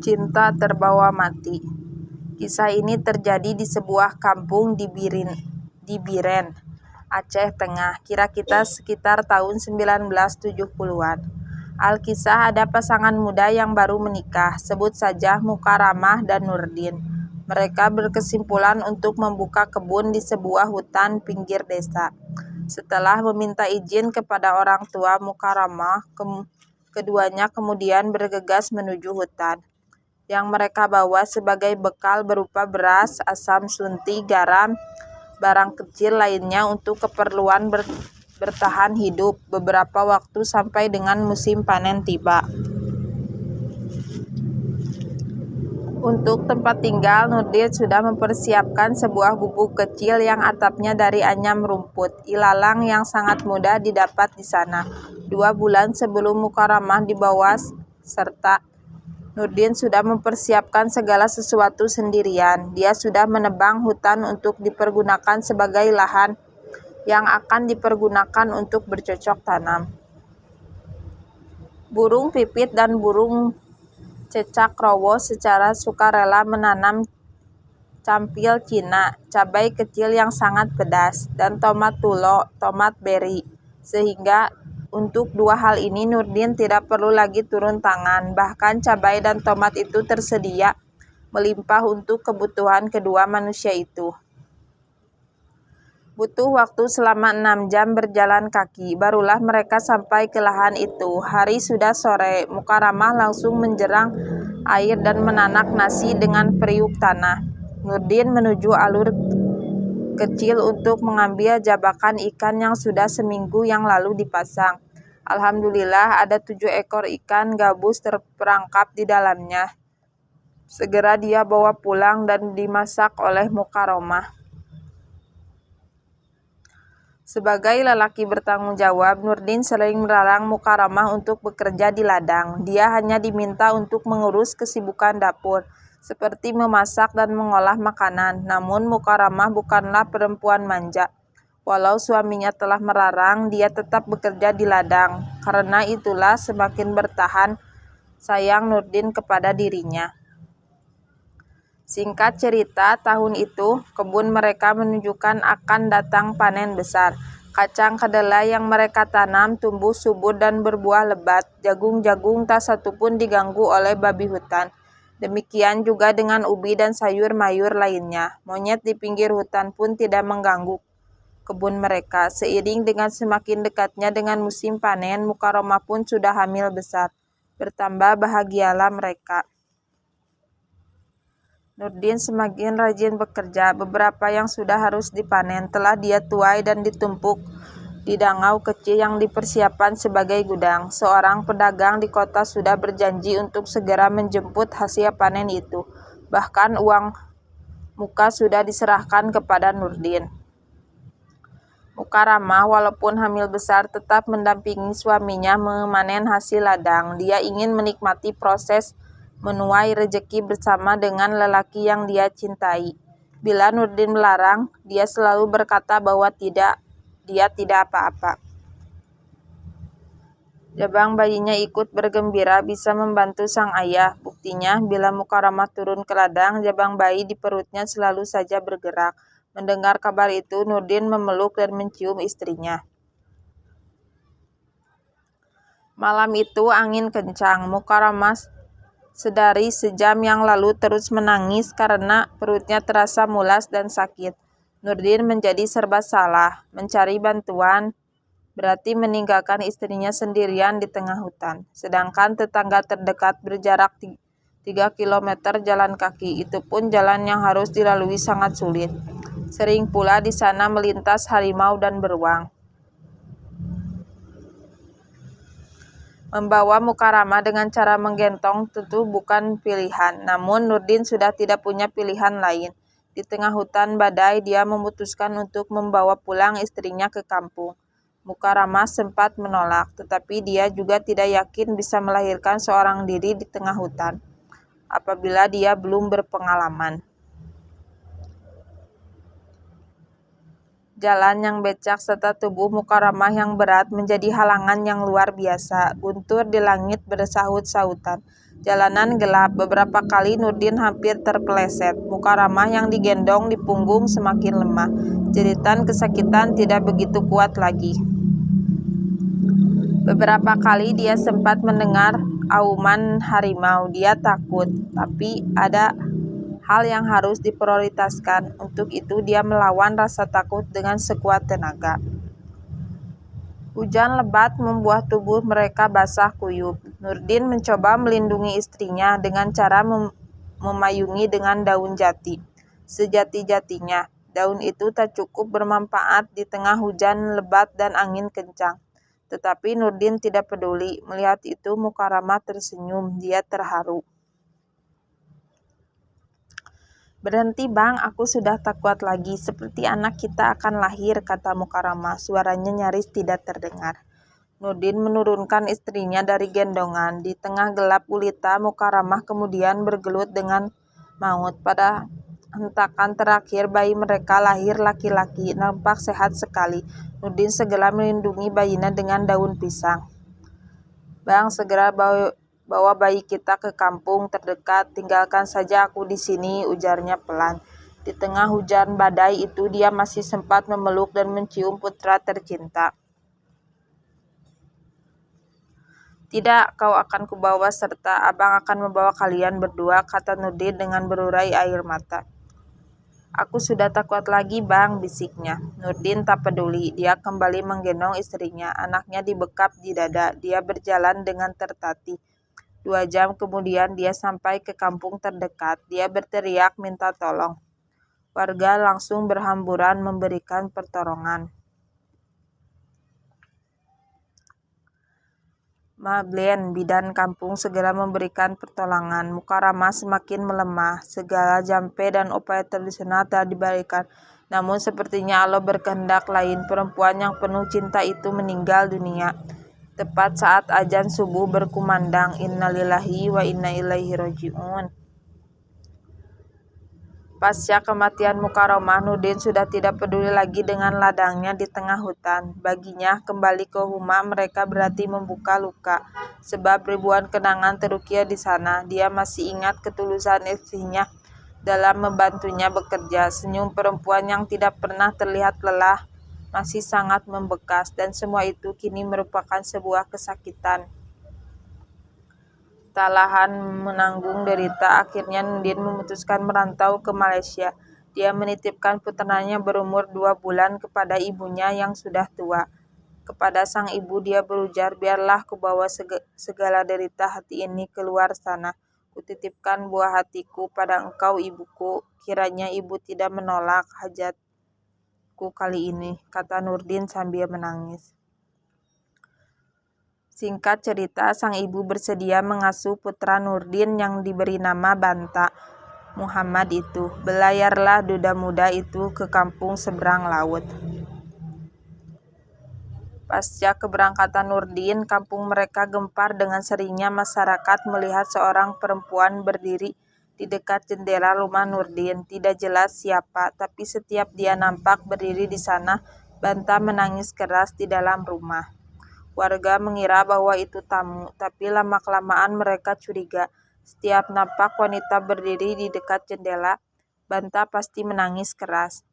Cinta terbawa mati. Kisah ini terjadi di sebuah kampung di Biren, Aceh Tengah, kira-kira sekitar tahun 1970-an. Alkisah ada pasangan muda yang baru menikah, sebut saja Mukarramah dan Nurdin. Mereka berkesimpulan untuk membuka kebun di sebuah hutan pinggir desa. Setelah meminta izin kepada orang tua Mukarramah, keduanya kemudian bergegas menuju hutan. Yang mereka bawa sebagai bekal berupa beras, asam sunti, garam, barang kecil lainnya untuk keperluan bertahan hidup beberapa waktu sampai dengan musim panen tiba. Untuk tempat tinggal, Nurdin sudah mempersiapkan sebuah gubuk kecil yang atapnya dari anyam rumput, ilalang yang sangat mudah didapat di sana. 2 bulan sebelum Mukarramah dibawa serta Nurdin sudah mempersiapkan segala sesuatu sendirian. Dia sudah menebang hutan untuk dipergunakan sebagai lahan yang akan dipergunakan untuk bercocok tanam. Burung pipit dan burung cecak rowo secara sukarela menanam campil Cina, cabai kecil yang sangat pedas, dan tomat tulo, tomat beri, sehingga untuk 2 hal ini Nurdin tidak perlu lagi turun tangan, bahkan cabai dan tomat itu tersedia melimpah untuk kebutuhan kedua manusia itu. Butuh waktu selama 6 jam berjalan kaki, barulah mereka sampai ke lahan itu. Hari sudah sore, Mukarramah langsung menjerang air dan menanak nasi dengan periuk tanah. Nurdin menuju alur kecil untuk mengambil jabakan ikan yang sudah seminggu yang lalu dipasang. Alhamdulillah ada 7 ekor ikan gabus terperangkap di dalamnya. Segera dia bawa pulang dan dimasak oleh Mukarramah. Sebagai lelaki bertanggung jawab, Nurdin sering melarang Mukarramah untuk bekerja di ladang. Dia hanya diminta untuk mengurus kesibukan dapur, seperti memasak dan mengolah makanan. Namun Mukarramah bukanlah perempuan manja. Walau suaminya telah melarang, dia tetap bekerja di ladang. Karena itulah semakin bertahan sayang Nurdin kepada dirinya. Singkat cerita, tahun itu kebun mereka menunjukkan akan datang panen besar. Kacang kedelai yang mereka tanam tumbuh subur dan berbuah lebat. Jagung-jagung tak satu pun diganggu oleh babi hutan. Demikian juga dengan ubi dan sayur mayur lainnya. Monyet di pinggir hutan pun tidak mengganggu kebun mereka. Seiring dengan semakin dekatnya dengan musim panen, Mukarramah pun sudah hamil besar. Bertambah bahagialah mereka. Nurdin semakin rajin bekerja. Beberapa yang sudah harus dipanen telah dia tuai dan ditumpuk di dangau kecil yang dipersiapkan sebagai gudang. Seorang pedagang di kota sudah berjanji untuk segera menjemput hasil panen itu. Bahkan uang muka sudah diserahkan kepada Nurdin. Mukarramah walaupun hamil besar tetap mendampingi suaminya memanen hasil ladang. Dia ingin menikmati proses menuai rezeki bersama dengan lelaki yang dia cintai. Bila Nurdin melarang, dia selalu berkata bahwa dia tidak apa-apa. Jabang bayinya ikut bergembira bisa membantu sang ayah. Buktinya, bila Mukarramah turun ke ladang, jabang bayi di perutnya selalu saja bergerak. Mendengar kabar itu, Nurdin memeluk dan mencium istrinya. Malam itu angin kencang. Mukarramah sedari sejam yang lalu terus menangis karena perutnya terasa mulas dan sakit. Nurdin menjadi serba salah. Mencari bantuan berarti meninggalkan istrinya sendirian di tengah hutan. Sedangkan tetangga terdekat berjarak 3 km jalan kaki. Itu pun jalan yang harus dilalui sangat sulit. Sering pula di sana melintas harimau dan beruang. Membawa Mukarramah dengan cara menggendong tentu bukan pilihan, namun Nurdin sudah tidak punya pilihan lain. Di tengah hutan badai, dia memutuskan untuk membawa pulang istrinya ke kampung. Mukarramah sempat menolak, tetapi dia juga tidak yakin bisa melahirkan seorang diri di tengah hutan, apabila dia belum berpengalaman. Jalan yang becek serta tubuh Mukarramah yang berat menjadi halangan yang luar biasa. Guntur di langit bersahut-sahutan. Jalanan gelap. Beberapa kali Nurdin hampir terpeleset. Mukarramah yang digendong di punggung semakin lemah. Jeritan kesakitan tidak begitu kuat lagi. Beberapa kali dia sempat mendengar auman harimau. Dia takut, tapi ada hal yang harus diprioritaskan. Untuk itu dia melawan rasa takut dengan sekuat tenaga. Hujan lebat membuat tubuh mereka basah kuyup. Nurdin mencoba melindungi istrinya dengan cara memayungi dengan daun jati. Sejati-jatinya, daun itu tak cukup bermanfaat di tengah hujan lebat dan angin kencang. Tetapi Nurdin tidak peduli. Melihat itu Mukarramah tersenyum. Dia terharu. "Berhenti bang, aku sudah tak kuat lagi. Seperti anak kita akan lahir," kata Mukarramah. Suaranya nyaris tidak terdengar. Nurdin menurunkan istrinya dari gendongan. Di tengah gelap gulita, Mukarramah kemudian bergelut dengan maut. Pada hentakan terakhir bayi mereka lahir laki-laki, nampak sehat sekali. Nurdin segera melindungi bayinya dengan daun pisang. "Bang, segera bawa bayi kita ke kampung terdekat. Tinggalkan saja aku di sini," ujarnya pelan. Di tengah hujan badai itu dia masih sempat memeluk dan mencium putra tercinta. "Tidak, kau akan kubawa serta abang akan membawa kalian berdua," kata Nurdin dengan berurai air mata. "Aku sudah tak kuat lagi bang," bisiknya. Nurdin tak peduli. Dia kembali menggendong istrinya. Anaknya dibekap di dada. Dia berjalan dengan tertatih. 2 jam kemudian dia sampai ke kampung terdekat. Dia berteriak minta tolong. Warga langsung berhamburan memberikan pertolongan. Mablen, bidan kampung, segera memberikan pertolongan. Mukarramah semakin melemah. Segala jampe dan upaya tradisional telah diberikan. Namun sepertinya Allah berkehendak lain. Perempuan yang penuh cinta itu meninggal dunia. Tepat saat azan subuh berkumandang. Innalillahi wa inna ilaihi raji'un. Pasca kematian Mukarramah, Nurdin sudah tidak peduli lagi dengan ladangnya di tengah hutan. Baginya, kembali ke rumah mereka berarti membuka luka. Sebab ribuan kenangan terukir di sana. Dia masih ingat ketulusan istrinya dalam membantunya bekerja. Senyum perempuan yang tidak pernah terlihat lelah masih sangat membekas. Dan semua itu kini merupakan sebuah kesakitan. Tak tahan menanggung derita, akhirnya Nurdin memutuskan merantau ke Malaysia. Dia menitipkan putranya berumur 2 bulan kepada ibunya yang sudah tua. Kepada sang ibu dia berujar, "Biarlah kubawa segala derita hati ini keluar sana. Kutitipkan buah hatiku pada engkau ibuku. Kiranya ibu tidak menolak hajatku kali ini," kata Nurdin sambil menangis. Singkat cerita, sang ibu bersedia mengasuh putra Nurdin yang diberi nama Banta, Muhammad itu. Belayarlah duda muda itu ke kampung seberang laut. Pasca keberangkatan Nurdin, kampung mereka gempar dengan seringnya masyarakat melihat seorang perempuan berdiri di dekat jendela rumah Nurdin. Tidak jelas siapa, tapi setiap dia nampak berdiri di sana, Banta menangis keras di dalam rumah. Warga mengira bahwa itu tamu, tapi lama-kelamaan mereka curiga. Setiap nampak wanita berdiri di dekat jendela, Banta pasti menangis keras.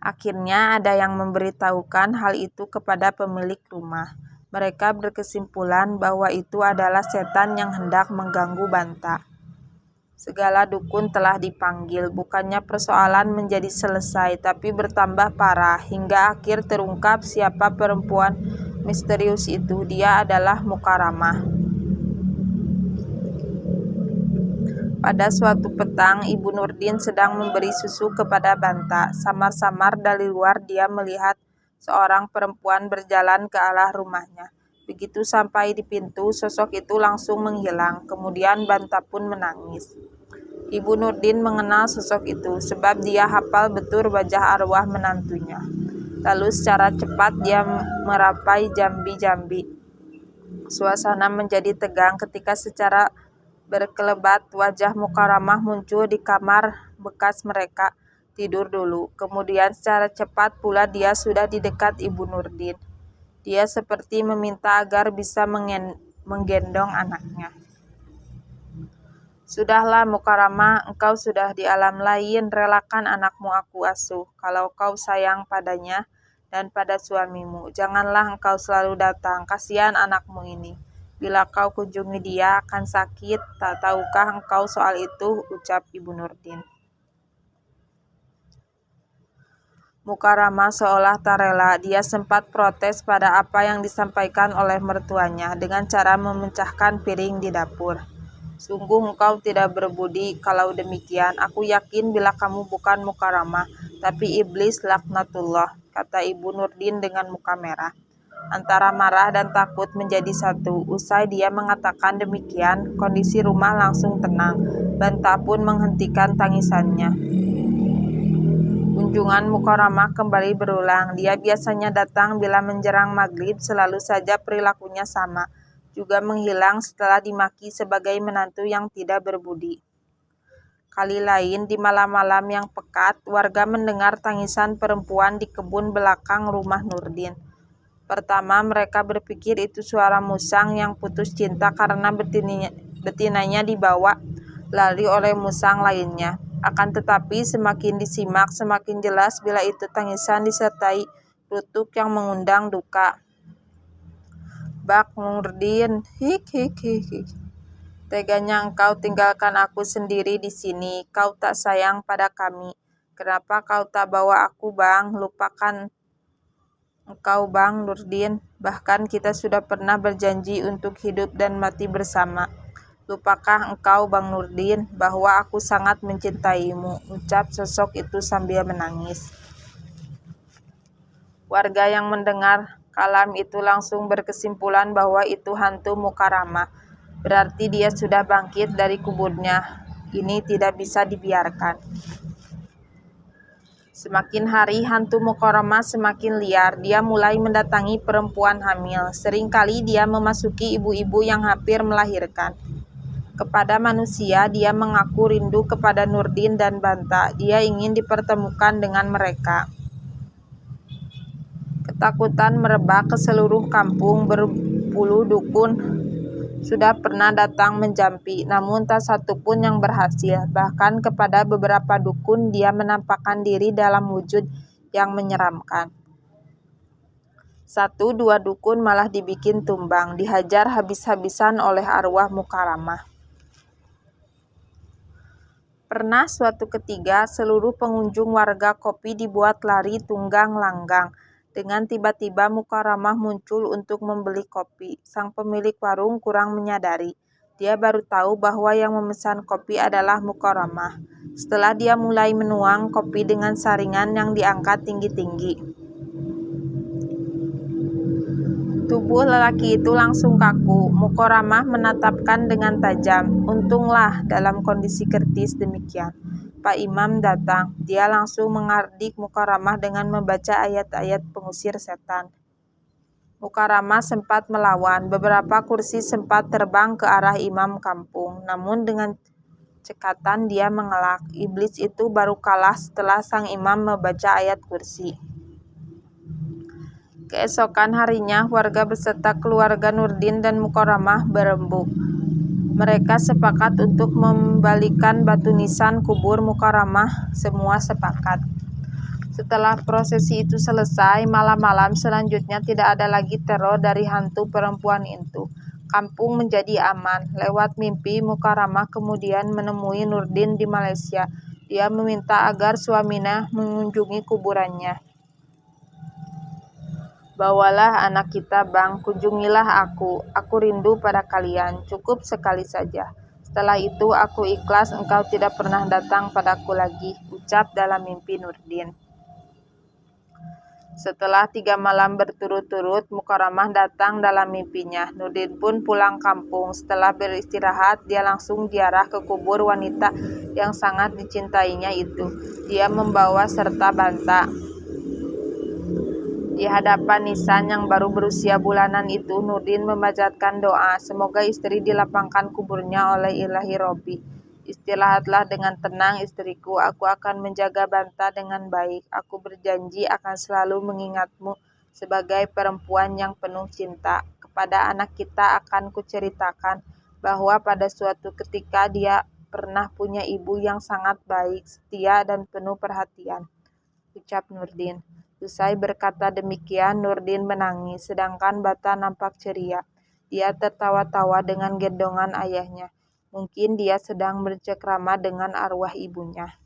Akhirnya ada yang memberitahukan hal itu kepada pemilik rumah. Mereka berkesimpulan bahwa itu adalah setan yang hendak mengganggu Banta. Segala dukun telah dipanggil, bukannya persoalan menjadi selesai, tapi bertambah parah, hingga akhir terungkap siapa perempuan misterius itu. Dia adalah Mukarramah. Pada suatu petang, Ibu Nurdin sedang memberi susu kepada Banta. Samar-samar dari luar dia melihat seorang perempuan berjalan ke arah rumahnya. Begitu sampai di pintu, sosok itu langsung menghilang. Kemudian Banta pun menangis. Ibu Nurdin mengenal sosok itu, sebab dia hafal betul wajah arwah menantunya. Lalu secara cepat dia merapai jambi-jambi. Suasana menjadi tegang ketika secara berkelebat wajah Mukarramah muncul di kamar bekas mereka tidur dulu. Kemudian secara cepat pula dia sudah di dekat Ibu Nurdin. Dia seperti meminta agar bisa menggendong anaknya. Sudahlah Mukarramah, engkau sudah di alam lain, relakan anakmu aku asuh. Kalau kau sayang padanya dan pada suamimu, janganlah engkau selalu datang, kasihan anakmu ini. Bila kau kunjungi dia akan sakit, tak tahukah engkau soal itu, ucap Ibu Nurdin. Mukarramah seolah tak rela, dia sempat protes pada apa yang disampaikan oleh mertuanya dengan cara memecahkan piring di dapur. Sungguh engkau tidak berbudi, kalau demikian aku yakin bila kamu bukan Mukarramah, tapi iblis laknatullah, kata Ibu Nurdin dengan muka merah. Antara marah dan takut menjadi satu. Usai dia mengatakan demikian, kondisi rumah langsung tenang. Banta pun menghentikan tangisannya. Kunjungan Mukarramah kembali berulang. Dia biasanya datang bila menjelang maghrib, selalu saja perilakunya sama. Juga menghilang setelah dimaki sebagai menantu yang tidak berbudi. Kali lain di malam-malam yang pekat, warga mendengar tangisan perempuan di kebun belakang rumah Nurdin. Pertama mereka berpikir itu suara musang yang putus cinta karena betinanya dibawa lari oleh musang lainnya. Akan tetapi semakin disimak semakin jelas bila itu tangisan disertai rutuk yang mengundang duka. Bak Nurdin, hik hik hik hik. Teganya engkau tinggalkan aku sendiri di sini. Kau tak sayang pada kami. Kenapa kau tak bawa aku, Bang? Lupakan engkau, Bang Nurdin. Bahkan kita sudah pernah berjanji untuk hidup dan mati bersama. Lupakah engkau, Bang Nurdin, bahwa aku sangat mencintaimu? Ucap sosok itu sambil menangis. Warga yang mendengar kalam itu langsung berkesimpulan bahwa itu hantu Mukarramah. Berarti dia sudah bangkit dari kuburnya. Ini tidak bisa dibiarkan. Semakin hari hantu Mukarramah semakin liar. Dia mulai mendatangi perempuan hamil. Seringkali dia memasuki ibu-ibu yang hampir melahirkan. Kepada manusia, dia mengaku rindu kepada Nurdin dan Banta. Dia ingin dipertemukan dengan mereka. Ketakutan merebak ke seluruh kampung. Berpuluh dukun sudah pernah datang menjampi, namun tak satu pun yang berhasil. Bahkan kepada beberapa dukun dia menampakkan diri dalam wujud yang menyeramkan. 1-2 dukun malah dibikin tumbang, dihajar habis-habisan oleh arwah Mukarramah. Pernah suatu ketika seluruh pengunjung warga kopi dibuat lari tunggang langgang. Dengan tiba-tiba Mukarramah muncul untuk membeli kopi. Sang pemilik warung kurang menyadari. Dia baru tahu bahwa yang memesan kopi adalah Mukarramah. Setelah dia mulai menuang kopi dengan saringan yang diangkat tinggi-tinggi. Tubuh lelaki itu langsung kaku. Mukarramah menatapkan dengan tajam. Untunglah dalam kondisi kritis demikian Pak Imam datang. Dia langsung menghardik Mukarramah dengan membaca ayat-ayat pengusir setan. Mukarramah sempat melawan. Beberapa kursi sempat terbang ke arah imam kampung. Namun dengan cekatan dia mengelak. Iblis itu baru kalah setelah sang imam membaca ayat kursi. Keesokan harinya, warga beserta keluarga Nurdin dan Mukarramah berembuk. Mereka sepakat untuk membalikan batu nisan kubur Mukarramah. Semua sepakat. Setelah prosesi itu selesai, malam-malam selanjutnya tidak ada lagi teror dari hantu perempuan itu. Kampung menjadi aman. Lewat mimpi, Mukarramah kemudian menemui Nurdin di Malaysia. Dia meminta agar suaminya mengunjungi kuburannya. Bawalah anak kita, Bang, kunjungilah aku. Aku rindu pada kalian, cukup sekali saja. Setelah itu aku ikhlas engkau tidak pernah datang padaku lagi, ucap dalam mimpi Nurdin. Setelah 3 malam berturut-turut, Mukarramah datang dalam mimpinya. Nurdin pun pulang kampung. Setelah beristirahat, dia langsung ziarah ke kubur wanita yang sangat dicintainya itu. Dia membawa serta Banta. Di hadapan nisan yang baru berusia bulanan itu, Nurdin memanjatkan doa, semoga istri dilapangkan kuburnya oleh Ilahi Robbi. Istirahatlah dengan tenang istriku, aku akan menjaga Banta dengan baik. Aku berjanji akan selalu mengingatmu sebagai perempuan yang penuh cinta. Pada anak kita akan kuceritakan bahwa pada suatu ketika dia pernah punya ibu yang sangat baik, setia, dan penuh perhatian, ucap Nurdin. Usai berkata demikian, Nurdin menangis, sedangkan Bata nampak ceria. Dia tertawa-tawa dengan gendongan ayahnya. Mungkin dia sedang bercengkrama dengan arwah ibunya.